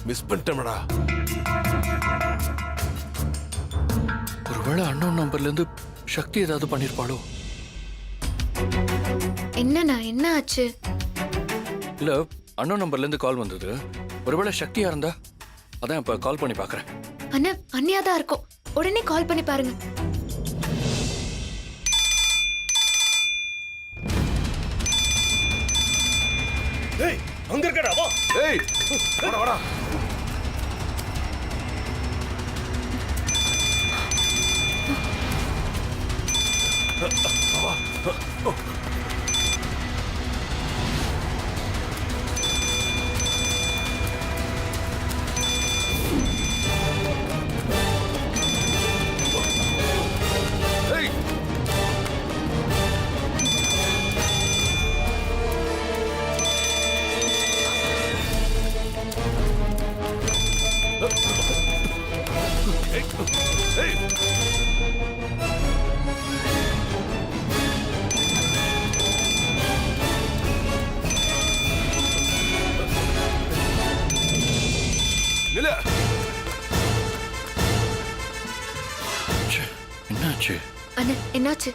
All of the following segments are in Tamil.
மிஸ் பண்ணிட்டேன்டா. ஒருவேளை அன்னோன் நம்பர்ல இருந்து சக்தி ஏதாவது பண்ணிருப்பாளோ? என்னண்ணா என்ன ஆச்சு? இல்ல, அன்னோன் நம்பர்ல இருந்து கால் வந்தது. ஒருவேளை சக்தியா இருந்தா அதான் இப்ப கால் பண்ணி பாக்குறேன். அண்ணா அண்ணியாதான் இருக்கும், உடனே கால் பண்ணி பாருங்க. ஏய் அங்க இருக்கடா, வா. ஏய் வாடா வாடா. என்னாச்சு? அண்ணா என்னாச்சு?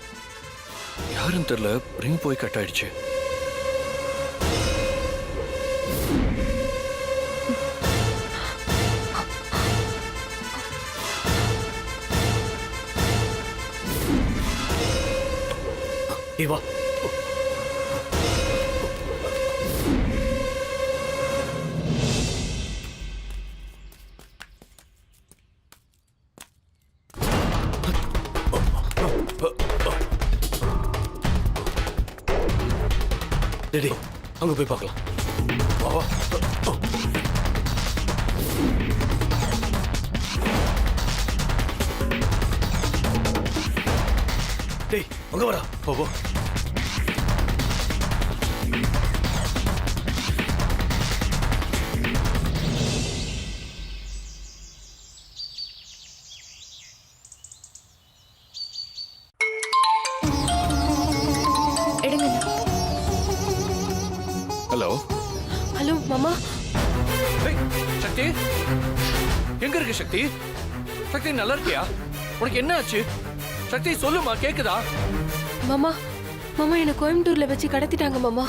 யாருன்னு தெரியல, ரிங் போய் கட் ஆயிடுச்சு. வா. டேடி அங்க போய் பார்க்கலாம். வா. டேய் அங்க வாடா. போ. ஹலோ ஹலோ மாமா. சக்தி எங்க இருக்கு? சக்தி சக்தி நல்லா இருக்கியா? உனக்கு என்ன ஆச்சு? சக்தி சொல்லுமா, கேக்குதா? மாமா மாமா என்ன கோயம்புத்தூர்ல வச்சு கடத்திட்டாங்க மாமா.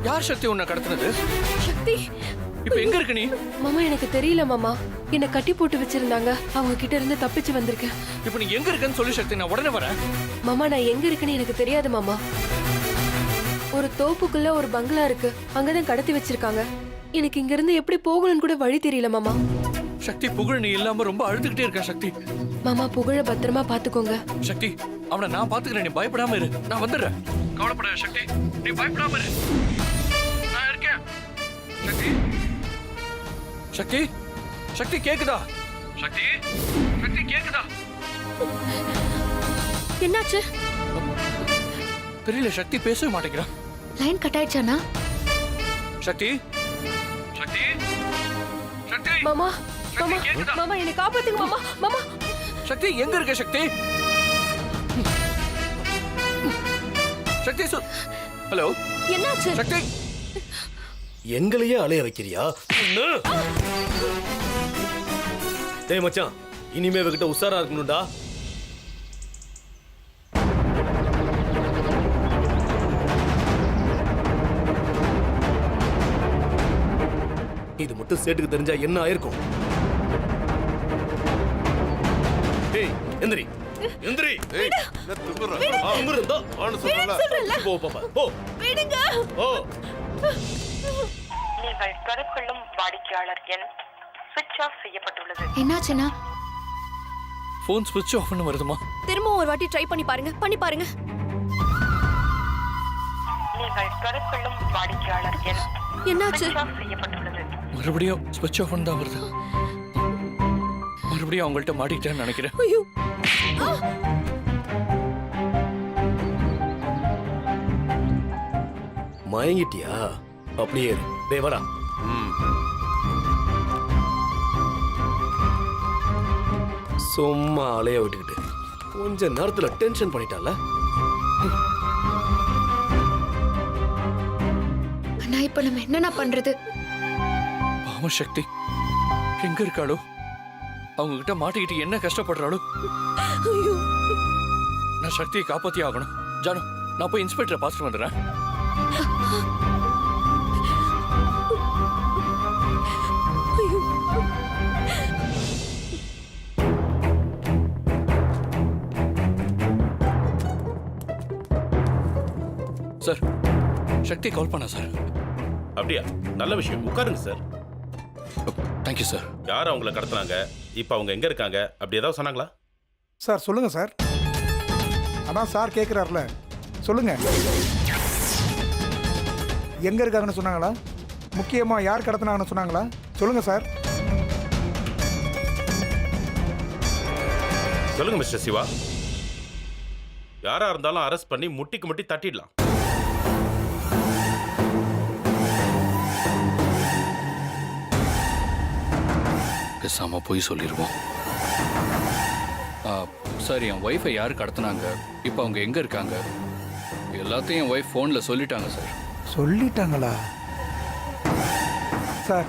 யார் சக்தி உன்னை கடத்தினது? சக்தி இப்ப எங்க இருக்கு நீ? மாமா எனக்கு தெரியல மாமா, என்ன கட்டி போட்டு வச்சிருந்தாங்க, அவங்க கிட்ட இருந்து தப்பிச்சு வந்திருக்கேன். இப்ப நீ எங்க இருக்கன்னு சொல்லு சக்தி, நான் உடனே வரேன். மாமா நான் எங்க இருக்குன்னு எனக்கு தெரியாது மாமா. ஒரு தோப்புக்குள்ள ஒரு பங்களா இருக்கு, அங்கதான் கடத்தி வச்சிருக்காங்க. எனக்கு இங்க இருந்து எப்படி போகணும்னு கூட வழி தெரியல மாமா. சக்தி புகழ் நீ இல்லாம ரொம்ப அழுதுகிட்டே இருக்க சக்தி. மாமா புகழ பத்திரமா பாத்துக்கோங்க. சக்தி அவனை நான் பாத்துக்கிறேன், நீ பயப்படாம இரு, நான் வந்துடுறேன். கவலைப்படாத சக்தி, நீ பயப்படாம இரு, நான் இருக்கேன். சக்தி சக்தி சக்தி கேக்குதா? சக்தி சக்தி கேக்குதா? என்னாச்சு? தெரியல, சக்தி பேசவே மாட்டேங்கிறா. Line cut ஆயிடுச்சாண்ணா? சக்தி சக்தி சக்தி மாமா சக்தி மாமா கேக்குதா? மாமா என்னை காப்பாத்துங்க மாமா. மாமா சக்தி எங்க இருக்க சக்தி? சக்தி ஹலோ என்னாச்சு? சக்தி எங்களையே அலைய வைக்கிறியா? டேய் மச்சான், இனிமே இவகிட்ட உஷாரா இருக்கணும்டா. இது மட்டும் சேட்டுக்கு தெரிஞ்சா என்ன ஆயிருக்கும்? டேய் எந்திரி எந்திரி. ஏய் என்ன துங்குற? அம்ருந்தா ஆன சொல்லல. போ பாப்பா போ. விடுங்க. ஓ நீங்கள் தொடர்பு கொள்ளும் வாடிக்கையாளர் எண் சுவிட்ச் ஆஃப் செய்யப்பட்டுள்ளது. என்னாச்சுண்ணா? போன் ஸ்விட்ச் ஆஃப் பண்ண வருதுமா? திரும்ப ஒரு வாட்டி ட்ரை பண்ணி பாருங்க. நீங்கள் தொடர்பு கொள்ளும் வாடிக்கையாளர் எண் என்னாச்சு? சுவிட்ச் ஆஃப் செய்யப்பட்டுள்ளது. மறுபடியும் ஸ்விட்ச் ஆஃப் தான் வருது. மறுபடியும் அவங்கள்ட்ட மாட்டிக்கிட்டேன்னு நினைக்கிறேன். ஐயோ மயங்கிட்டியா? அப்படியே இரு. டேய் வாடா. சும்மா அலைய விட்டுக்கிட்டு கொஞ்ச நேரத்துல டென்ஷன் பண்ணிட்டால. இப்ப நம்ம என்னண்ணா பண்றது? பாவம் சக்தி எங்க இருக்காளோ, அவங்க கிட்ட மாட்டிக்கிட்டு என்ன கஷ்டப்படுறாளோ. நான் சக்தியை காப்பாத்தி ஆகணும். ஜானு, நான் போய் இன்ஸ்பெக்டரை பார்த்துட்டு வந்துடுறேன். சார், சக்தி கால் பண்ணா சார். அப்படியா? நல்ல விஷயம். உட்காருங்க சார். Thank you sir. யார் அவங்கள கடத்துனாங்க, இப்போ அவங்க எங்க இருக்காங்க, அப்படி ஏதாவது சொன்னாங்களா? சார் சொல்லுங்க சார். அதான் சார் கேட்குறாருல, சொல்லுங்க. எங்க இருக்காங்கன்னு சொன்னாங்களா? முக்கியமா யார் கடத்தினாங்கன்னு சொன்னாங்களா? சொல்லுங்க சார். சொல்லுங்க மிஸ்டர் சிவா. யாரா இருந்தாலும் அரெஸ்ட் பண்ணி முட்டிக்கு முட்டி தட்டிடலாம். பேசாம போய் சொல்லிடுவோம். சார், என் ஒய்ஃபை யார் கடத்தினாங்க, இப்போ அவங்க எங்க இருக்காங்க, எல்லாத்தையும் என் ஒய்ஃப் ஃபோன்ல சொல்லிட்டாங்க சார். சொல்லிட்டாங்களா சார்?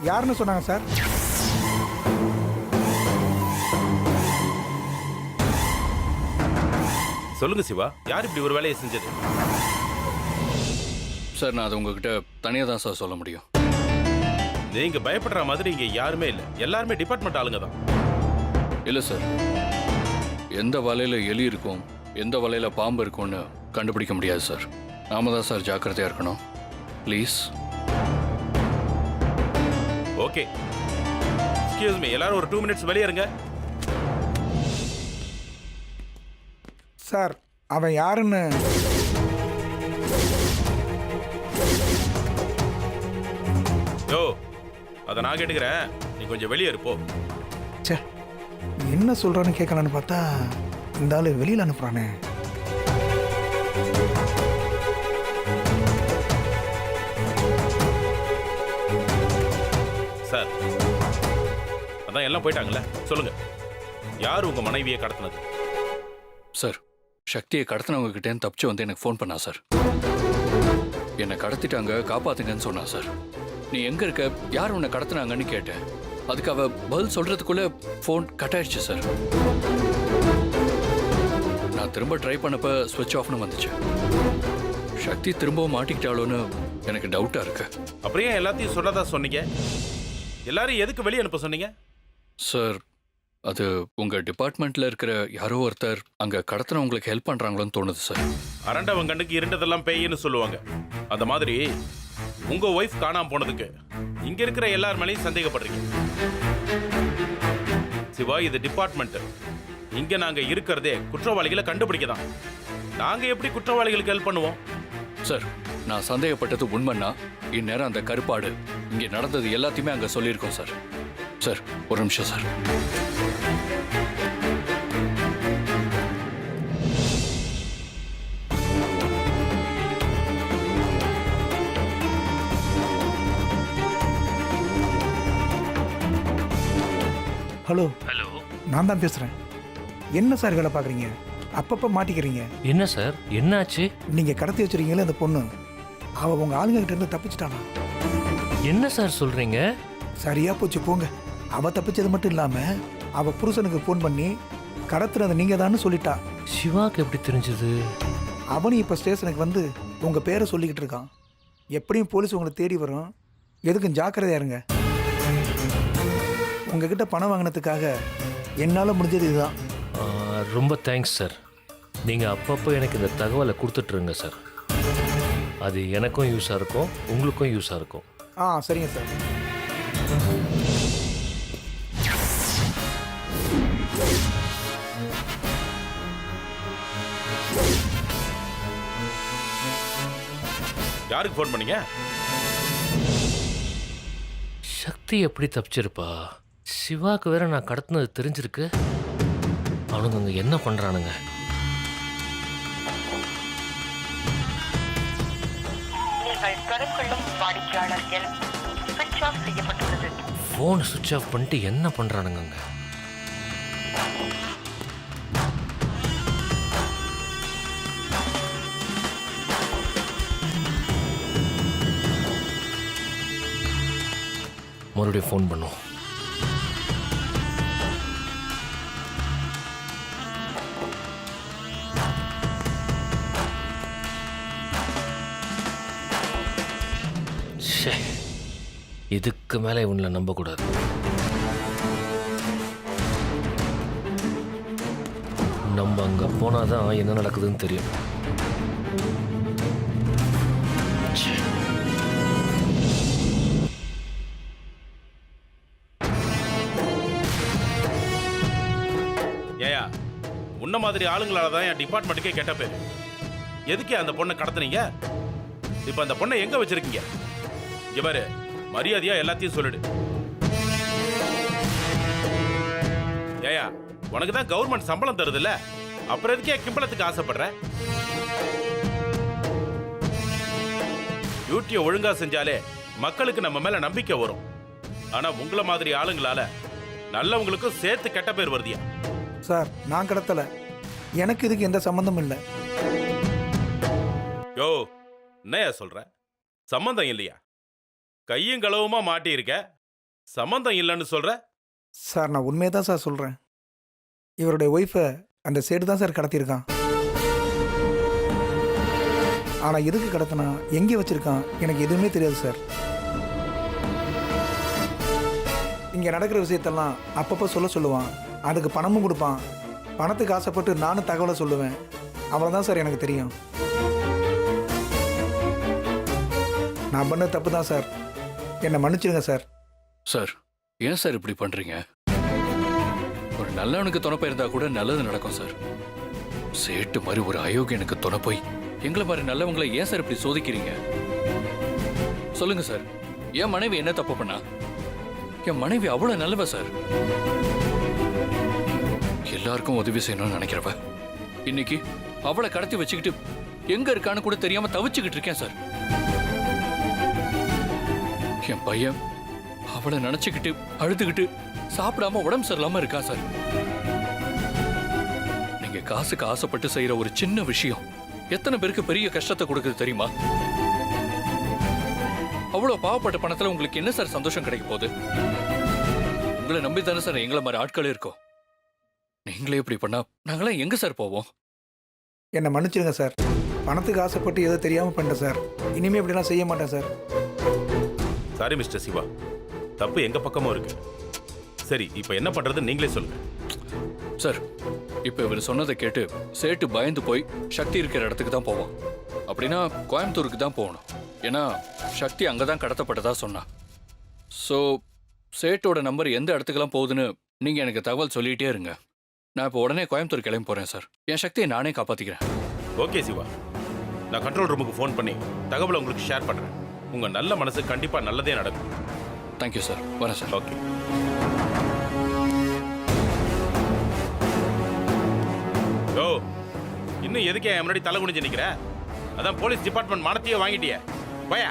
யாருன்னு சொன்னாங்க சார்? சொல்லுங்க சிவா, யார் இப்படி ஒரு வேலையை செஞ்சது? சார், நான் அதை உங்ககிட்ட தனியாக தான் சார் சொல்ல முடியும். நீங்க பயப்படுற மாதிரி இங்க யாருமே இல்ல, எல்லாருமே டிபார்ட்மெண்ட் ஆளுங்க தான். இல்லை சார், எந்த வலையில் எலி இருக்கும், எந்த வலையில் பாம்பு இருக்கும்னு கண்டுபிடிக்க முடியாது சார். நாம தான் சார் ஜாக்கிரதையாக இருக்கணும். ப்ளீஸ். ஓகே, எக்ஸ்கியூஸ் மீ, எல்லாரும் ஒரு 2 மினிட்ஸ் வெளியே இருங்க. சார் அவன் யாருன்னு யோ, அதை நான் கேட்டுக்கிறேன், நீ கொஞ்சம் வெளியே இருப்போ. ச்சே, என்ன சொல்றான்னு கேட்கலான்னு பார்த்தா இந்த ஆளு வெளியில் அனுப்புறானே. சார், அதான் எல்லாம் போயிட்டாங்கல்ல, சொல்லுங்க, யார் உங்க மனைவியை கடத்தினது? சார், சக்தியை கடத்தினவங்க கிட்டேன்னு தப்பிச்சு வந்து எனக்கு ஃபோன் பண்ணா சார். என்னை கடத்திட்டாங்க, காப்பாத்துங்கன்னு சொன்னா சார். நீ எங்க இருக்க, யார் உன்னை கடத்தினாங்கன்னு கேட்டேன். அதுக்கு அவ பதில் சொல்றதுக்குள்ள ஃபோன் கட் ஆயிடுச்சு சார். நான் திரும்ப ட்ரை பண்ணப்ப ஸ்விட்ச் ஆஃப்னு வந்துச்சு. சக்தி திரும்பவும் மாட்டிக்கிட்டாளோன்னு எனக்கு டவுட்டா இருக்கு. அப்படியே எல்லாத்தையும் சொன்னதா சொன்னீங்க, எல்லாரும் எதுக்கு வெளியே அனுப்ப சொன்னீங்க? சார், அது உங்க டிபார்ட்மெண்ட்ல இருக்கிற யாரோ ஒருத்தர் அங்க கடத்தினவங்களுக்கு ஹெல்ப் பண்றாங்களோன்னு தோணுது சார். அரண்டவன் கண்ணுக்கு இருண்டதெல்லாம் பேயின்னு சொல்லுவாங்க. அந்த மாதிரி உங்க ஒய்ஃப் காணாம போனதுக்கு இங்க இருக்கிற எல்லார் மேலேயும் சந்தேகப்படுறீங்க. சிவா, இது டிபார்ட்மெண்ட். இங்க நாங்க இருக்கிறதே குற்றவாளிகளை கண்டுபிடிக்க தான். நாங்க எப்படி குற்றவாளிகளுக்கு ஹெல்ப் பண்ணுவோம்? சார், நான் சந்தேகப்பட்டது உண்மைன்னா இந்நேரம் அந்த கருப்பாடு இங்க நடந்தது எல்லாத்தையுமே அங்க சொல்லியிருக்கோம் சார். சார், ஒரு நிமிஷம் சார். ஹலோ. ஹலோ, நான் தான் பேசுறேன். என்ன சார் வேலை பார்க்குறீங்க? அப்பப்போ மாட்டிக்கிறீங்க. என்ன சார், என்னாச்சு? நீங்க கடத்தி வச்சிருக்கீங்களே அந்த பொண்ணு, அவ உங்க ஆளுங்க கிட்ட இருந்து தப்பிச்சிட்டானா? என்ன சார் சொல்றீங்க? சரியா போச்சு போங்க. அவ தப்பிச்சது மட்டும் இல்லாம அவ புருஷனுக்கு ஃபோன் பண்ணி கடத்துறது நீங்க தான்னு சொல்லிட்டா. சிவாக்கு எப்படி தெரிஞ்சது? அவனும் இப்ப ஸ்டேஷனுக்கு வந்து உங்க பேரை சொல்லிக்கிட்டு இருக்கான். எப்படியும் போலீஸ் உங்களை தேடி வரும், எதுக்கும் ஜாக்கிரதையா இருங்க. உங்ககிட்ட பணம் வாங்கினதுக்காக என்னால் முடிஞ்சது இதுதான். ரொம்ப தேங்க்ஸ் சார். நீங்கள் அப்பப்போ எனக்கு இந்த தகவலை கொடுத்துட்ருங்க சார். அது எனக்கும் யூஸாக இருக்கும், உங்களுக்கும் யூஸாக இருக்கும். சரிங்க சார். யாருக்கு ஃபோன் பண்ணீங்க? சக்தி எப்படி தப்பிச்சிருப்பா? சிவாக்கு வேற நான் கடத்தினது தெரிஞ்சிருக்கு. அவனுங்க அங்கே என்ன பண்ணுறானுங்க? நீங்கள் தொடர்பு கொள்ளும் வாடிக்கையாளர் எண் சுவிட்ச் ஆஃப் செய்யப்பட்டுள்ளது. ஃபோன் சுவிட்ச் ஆஃப் பண்ணிட்டு என்ன பண்ணுறானுங்க அங்கே? மறுபடியும் ஃபோன் பண்ணும். ச்சே, இதுக்கு மேலே இவனை நம்பக்கூடாது. நம்ம அங்கே போனால் தான் என்ன நடக்குதுன்னு தெரியும். ச்சே. ஏயா, உன்ன மாதிரி ஆளுங்களால தான் என் டிபார்ட்மெண்ட்டுக்கே கெட்ட பேர். எதுக்கே அந்த பொண்ணை கடத்துனீங்க? இப்போ அந்த பொண்ணை எங்க வச்சிருக்கீங்க? இங்க பாரு, மரியாதையா எல்லாத்தையும் சொல்லிடு. ஏயா, உனக்கு தான் கவர்மெண்ட் சம்பளம் தருதுல்ல, அப்புறம் எதுக்கே கிம்பளத்துக்கு ஆசைப்படுற? டியூட்டியை ஒழுங்கா செஞ்சாலே மக்களுக்கு நம்ம மேல நம்பிக்கை வரும். ஆனா உங்களை மாதிரி ஆளுங்களால நல்லவங்களுக்கும் சேர்த்து கெட்ட பேர் வருதியா? சார், நான் கடத்தலை. எனக்கு இதுக்கு எந்த சம்மந்தமும் இல்லை. யோ, என்னையா சொல்ற? சம்பந்தம் இல்லையா? கையும் களவுமா மாட்டி இருக்க, சம்பந்தம் இல்லைன்னு சொல்ற? சார், நான் உண்மையை தான் சார் சொல்கிறேன். இவருடைய ஒய்ஃபை அந்த சேடு தான் சார் கடத்தியிருக்கான். ஆனால் எதுக்கு கடத்தினா, எங்கே வச்சிருக்கான், எனக்கு எதுவுமே தெரியாது சார். இங்கே நடக்கிற விஷயத்தெல்லாம் அப்பப்போ சொல்லுவான். அதுக்கு பணமும் கொடுப்பான். பணத்துக்கு ஆசைப்பட்டு நானும் தகவலை சொல்லுவேன். அவ்வளோதான் சார் எனக்கு தெரியும். நான் பண்ண தப்பு தான் சார். என்னை மன்னிச்சிடுங்க சார். சார், ஏன் சார் இப்படி பண்றீங்க? ஒரு நல்லவனுக்கு துணை இருந்தா கூட நல்லது நடக்கும் சார். சேட்டு மாதிரி ஒரு அயோக்கியனுக்கு துணை போய் எங்களை மாதிரி நல்லவங்களை ஏன் சார் இப்படி சோதிக்கிறீங்க? சொல்லுங்க சார், என் மனைவி என்ன தப்பு பண்ணா? என் மனைவி அவ்வளவு நல்லவ சார். எல்லாருக்கும் உதவி செய்யணும்னு நினைக்கிறவ இன்னைக்கு அவளை கடத்தி வச்சுக்கிட்டு எங்க இருக்கான்னு கூட தெரியாம தவிச்சுக்கிட்டு இருக்கேன் சார். என் பையன் அவளை நினைச்சுக்கிட்டு அழுதுகிட்டு சாப்பிடாம உடம்பு சரியில்லாம இருக்கா சார். நீங்க காசுக்கு ஆசைப்பட்டு செய்யற ஒரு சின்ன விஷயம் எத்தனை பேருக்கு பெரிய கஷ்டத்தை கொடுக்குது தெரியுமா? அவ்வளவு பாவப்பட்ட பணத்துல உங்களுக்கு என்ன சார் சந்தோஷம் கிடைக்க போகுது? உங்களை நம்பி தானே சார் எங்களை மாதிரி ஆட்களே இருக்கோம். நீங்களே இப்படி பண்ணா நாங்களாம் எங்க சார் போவோம்? என்னை மன்னிச்சிடுங்க சார். பணத்துக்கு ஆசைப்பட்டு ஏதோ தெரியாமல் பண்ணிட்டேன் சார். இனிமேல் இப்படிலாம் செய்ய மாட்டேன் சார். சாரி மிஸ்டர் சிவா, தப்பு எங்க பக்கமும் இருக்கு. சரி, இப்போ என்ன பண்றது நீங்களே சொல்லுங்க. சார், இப்ப இவர் சொன்னதை கேட்டு சேட்டு பயந்து போய் சக்தி இருக்கிற இடத்துக்கு தான் போவோம். அப்படின்னா கோயம்புத்தூருக்கு தான் போகணும். ஏன்னா சக்தி அங்கதான் கடத்தப்பட்டதா சொன்னா. ஸோ சேட்டோட நம்பர் எந்த இடத்துக்கெல்லாம் போகுதுன்னு நீங்க எனக்கு தகவல் சொல்லிட்டே இருங்க. நான் இப்போ உடனே கோயம்புத்தூர் கிளம்பி போறேன் சார். என் சக்தியை நானே காப்பாத்திக்கிறேன். ஓகே சிவா, நான் கண்ட்ரோல் ரூமுக்கு ஃபோன் பண்ணி தகவலை உங்களுக்கு ஷேர் பண்றேன். உங்க நல்ல மனசு கண்டிப்பா நல்லதே நடக்கும். Thank you sir. வரேன் சார். ஓகே. யோ, இன்னும் எதுக்கே என் முன்னாடி தலை குனிஞ்சு நிக்கிற? அதான் போலீஸ் டிபார்ட்மெண்ட் மானத்தையே வாங்கிட்டிய. பயா.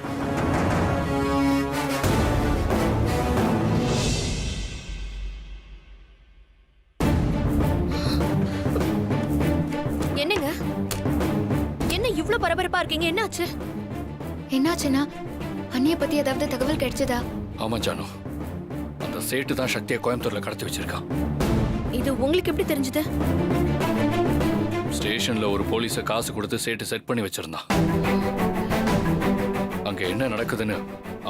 என்னங்க, என்ன இவ்ளோ பரபரப்பா இருக்கீங்க? என்னாச்சு? என்னாச்சுன்னா, அண்ணிய பத்தி ஏதாவது தகவல் கிடைச்சதா? ஆமா ஜானு, அந்த சேட்டு தான் சக்தியை கோயம்புத்தூர்ல கடத்தி வச்சிருக்கான். இது உங்களுக்கு எப்படி தெரிஞ்சது? ஸ்டேஷன்ல ஒரு போலீஸை காசு கொடுத்து சேட்டு செட் பண்ணி வச்சிருந்தான். அங்க என்ன நடக்குதுன்னு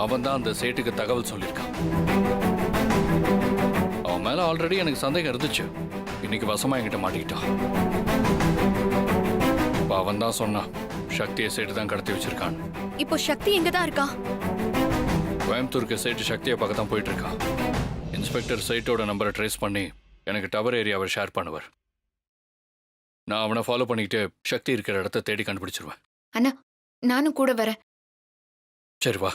அவன் தான் அந்த சேட்டுக்கு தகவல் சொல்லியிருக்கான். அவன் மேல ஆல்ரெடி எனக்கு சந்தேகம் இருந்துச்சு. இன்னைக்கு வசமா என்கிட்ட மாட்டிக்கிட்டான். அவன் தான் சொன்னான் சக்தியை சேட்டு தான் கடத்தி வச்சிருக்கான். இப்போ சக்தி எங்க தான் இருக்கா? கோயம்புத்தூருக்கு சேட்டு சக்தியை பார்க்க தான் போயிட்டு இருக்கான். இன்ஸ்பெக்டர் சேட்டோட நம்பரை ட்ரேஸ் பண்ணி எனக்கு டவர் ஏரியாவை ஷேர் பண்ணுவார். நான் அவனை ஃபாலோ பண்ணிக்கிட்டு சக்தி இருக்கிற இடத்த தேடி கண்டுபிடிச்சிருவேன். அண்ணா, நானும் கூட வரேன். சரி வா.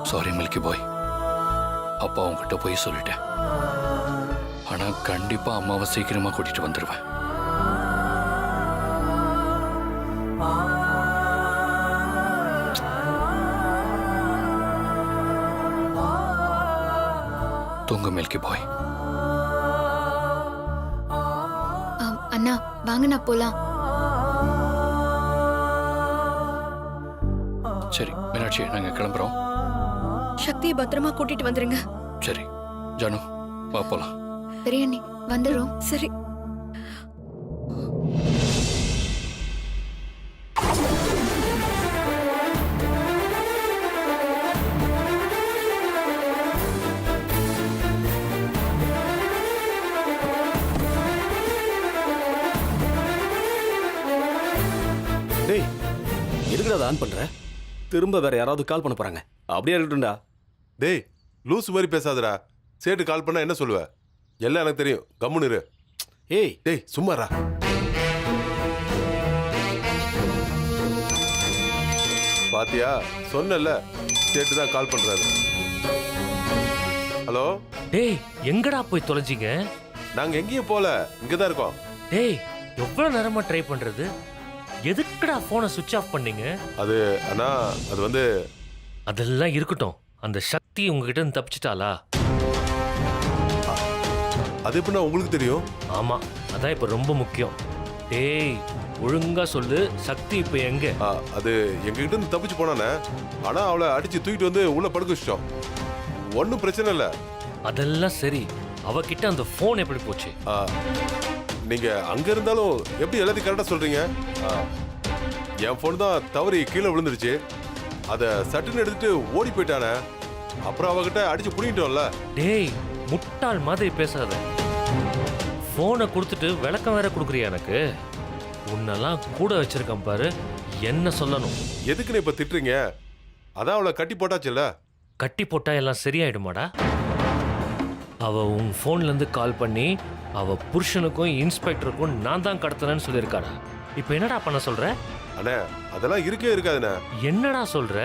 சாரி மில்கி பாய், அப்பா உங்ககிட்ட போய் சொல்லிட்டேன். ஆனா கண்டிப்பா அம்மாவை சீக்கிரமா கூட்டிட்டு வந்துடுவேன். தூங்க மில்கி பாய். அண்ணா வாங்கண்ணா போலாம். சரி மீனாட்சி, நாங்க கிளம்புறோம். சக்தியை பத்திரமா கூட்டிட்டு வந்துருங்க. சரி ஜானு, வா போலாம். பெரிய அண்ணி வந்துடுறோம். சரி. டேய், எதுக்குடா அதை ஆன் பண்ற? திரும்ப வேற யாராவது கால் பண்ண போறாங்க. அப்படியே இருக்கட்டும்டா. டேய் லூஸ் மாதிரி பேசாதடா. சேட்டு கால் பண்ணா என்ன சொல்லுவ? எல்லாம் எனக்கு தெரியும், கம்முன்னு இரு. ஏய் டேய் சும்மாடா. பாத்தியா, சொன்னல சேட்டு தான் கால் பண்றாரு. ஹலோ. டேய் எங்கடா போய் தொலைஞ்சிங்க? நாங்க எங்கேயும் போல, இங்கதான் இருக்கோம். டேய் எவ்வளவு நேரமா ட்ரை பண்றது? எதுக்குடா போனை சுவிட்ச் ஆஃப் பண்ணீங்க? அது அண்ணா, அது வந்து அதெல்லாம் இருக்கட்டும். அந்த சக்தி உங்ககிட்ட இருந்து தப்பிச்சிட்டாளா? அது எப்படின்னா உங்களுக்கு தெரியும்? ஆமா, அதான் இப்ப ரொம்ப முக்கியம். டேய் ஒழுங்கா சொல்லு, சக்தி இப்ப எங்க? அது எங்ககிட்ட இருந்து தப்பிச்சு போனானே. ஆனா அவளை அடிச்சு தூக்கிட்டு வந்து உள்ள படுக்க வச்சிட்டோம். ஒன்றும் பிரச்சனை இல்லை. அதெல்லாம் சரி, அவகிட்ட அந்த போன் எப்படி போச்சு? நீங்க அங்க இருந்தாலும் எப்படி எல்லாத்தையும் கரெக்டா சொல்றீங்க? என் போன் தான் தவறி கீழே விழுந்துருச்சு. அத சட்டுன்னு எடுத்துட்டு ஓடி போயிட்டானே. அப்புறம் அவகிட்ட அடிச்சு புடிங்கிட்டோம்ல. டேய் முட்டாள் மாதிரி பேசாத. போனை கொடுத்துட்டு விளக்கம் வேற கொடுக்குறியா எனக்கு? உன்னெல்லாம் கூட வச்சிருக்கேன் பாரு, என்ன சொல்லணும்? எதுக்குன்னு இப்ப திட்டுறீங்க? அதான் அவளை கட்டி போட்டாச்சுல்ல. கட்டி போட்டா எல்லாம் சரியாயிடுமாடா? அவ உன் போன்ல இருந்து கால் பண்ணி அவ புருஷனுக்கும் இன்ஸ்பெக்டருக்கும் நான் தான் கடத்தினேன்னு சொல்லியிருக்காடா. இப்ப என்னடா பண்ண சொல்ற? அண்ணே அதெல்லாம் இருக்கே இருக்காதுண்ணே. என்னடா சொல்ற?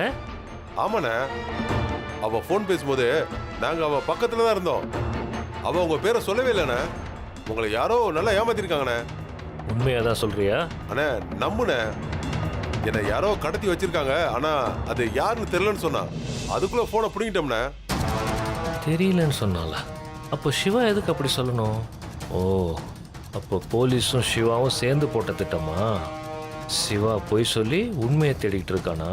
ஆமாண்ணே, அவ போன் பேசும்போது நாங்க அவ பக்கத்துல தான் இருந்தோம். அவ உங்க பேரை சொல்லவே இல்லைண்ணே. உங்களை யாரோ நல்லா ஏமாத்திருக்காங்கண்ணே. உண்மையாதான் சொல்றியா? அண்ணே நம்புண்ணே, என்னை யாரோ கடத்தி வச்சிருக்காங்க. ஆனா அது யாருன்னு தெரியலன்னு சொன்னா. அதுக்குள்ள போனை புடிங்கிட்டோம்ண்ணே. தெரியலன்னு சொன்னால அப்போ சிவா எதுக்கு அப்படி சொல்லணும்? ஓ, அப்போ போலீஸும் சிவாவும் சேர்ந்து போட்ட திட்டமா? சிவா போய் சொல்லி உண்மையை தேடிட்டு இருக்கானா?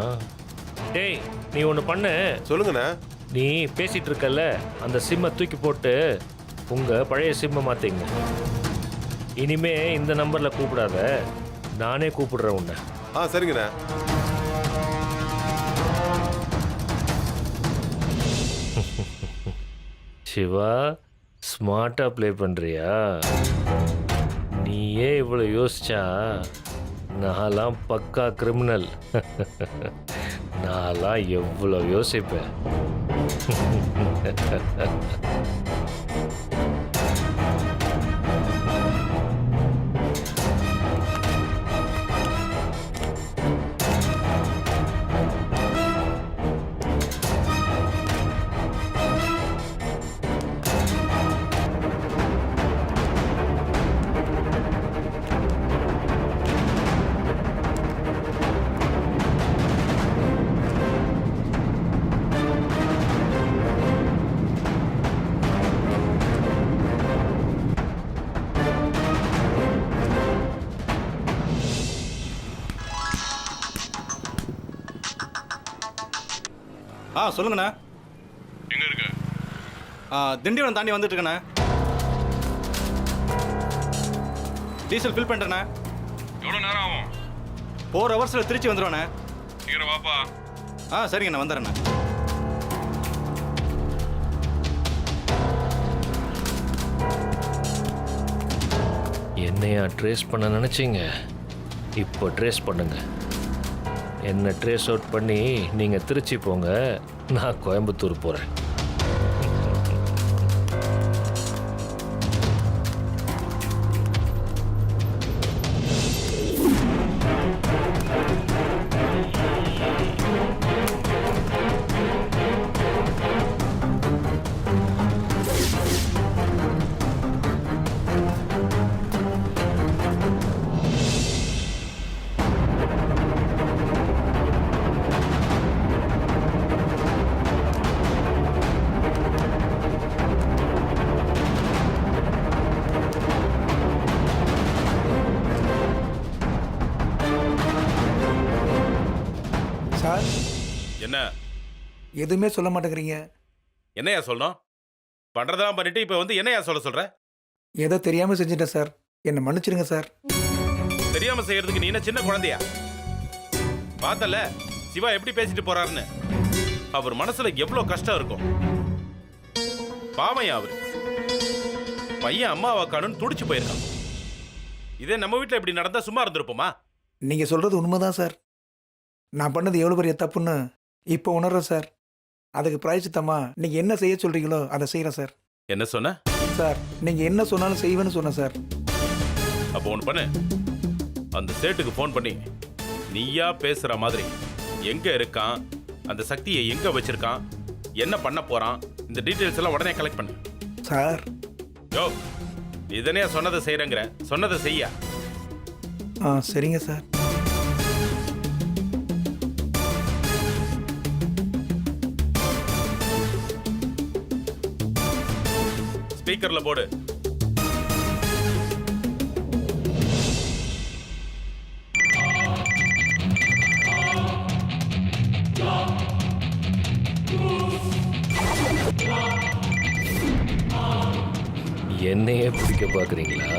டேய் நீ ஒன்று பண்ணு. சொல்லுங்கண்ணே. நீ பேசிட்டு இருக்கல, அந்த சிம்மை தூக்கி போட்டு உங்க பழைய சிம்மை மாத்திங்க. இனிமே இந்த நம்பர்ல கூப்பிடாத, நானே கூப்பிடுறேன் உன்னை. சரிங்கண்ணே. சிவா ஸ்மார்ட்டா ப்ளே பண்றியா? நீயே இவ்வளோ யோசிச்சா நான்லாம் பக்கா கிரிமினல். நான்லாம் எவ்வளோ யோசிப்பேன். சொல்லுங்கண்ணா. எங்க இருக்க? திண்டிவனம் தாண்டி வந்துட்டு இருக்கண்ணா. Diesel fill பண்ணுறேண்ணா. எவ்வளவு நேரம் ஆகும்? 4 ஹவர்ஸில் திருச்சி வந்துடுவேண்ணே. சீக்கிரம் வாப்பா. சரிங்கண்ணா, வந்துடுறேண்ணா. என்னையா ட்ரேஸ் பண்ண நினைச்சீங்க? இப்போ ட்ரேஸ் பண்ணுங்க. என்ன ட்ரேஸ் அவுட் பண்ணி நீங்கள் திருச்சி போங்க, நான் கோயம்புத்தூர் போகிறேன். என்ன எதுவுமே சொல்ல மாட்டேங்கிறீங்க. என்னையா சொல்லணும்? பண்றதெல்லாம் பண்ணிட்டு இப்ப வந்து என்னையா சொல்ற? ஏதோ தெரியாமல் செஞ்சுட்டேன் சார். என்னை மன்னிச்சிடுங்க சார். தெரியாம செய்யறதுக்கு நீ என்ன சின்ன குழந்தையா? பார்த்தல சிவா எப்படி பேசிட்டு போறாருன்னு. அவர் மனசுல எவ்வளவு கஷ்டம் இருக்கும். பாவையா அவரு பையன் அம்மாவை காணுன்னு துடிச்சு போயிருக்கான். இதே நம்ம வீட்டுல இப்படி நடந்தா சும்மா இருந்திருப்போமா? நீங்கள் சொல்கிறது உண்மைதான் சார். நான் பண்ணது எவ்வளோ பெரிய தப்புன்னு இப்போ உணர்றேன் சார். அதுக்கு பிராயச்சித்தமா நீங்கள் என்ன செய்ய சொல்கிறீங்களோ அதை செய்கிறேன் சார். என்ன சொன்ன? சார் நீங்கள் என்ன சொன்னாலும் செய்வேன்னு சொன்னேன் சார். அப்போ ஒன்று பண்ணு, அந்த சேட்டுக்கு ஃபோன் பண்ணி நீயா பேசுற மாதிரி எங்க இருக்கான், அந்த சக்தியை எங்க வச்சிருக்கான், என்ன பண்ண போறான், இந்த டீட்டெயில்ஸ் எல்லாம் உடனே கலெக்ட் பண்ணு. சார். யோ இதனையா சொன்னதை செய்யறேங்கிற, சொன்னதை செய்ய. சரிங்க சார். ஸ்பீக்கர்ல போடு. என்னையே பிடிக்க பார்க்குறீங்களா?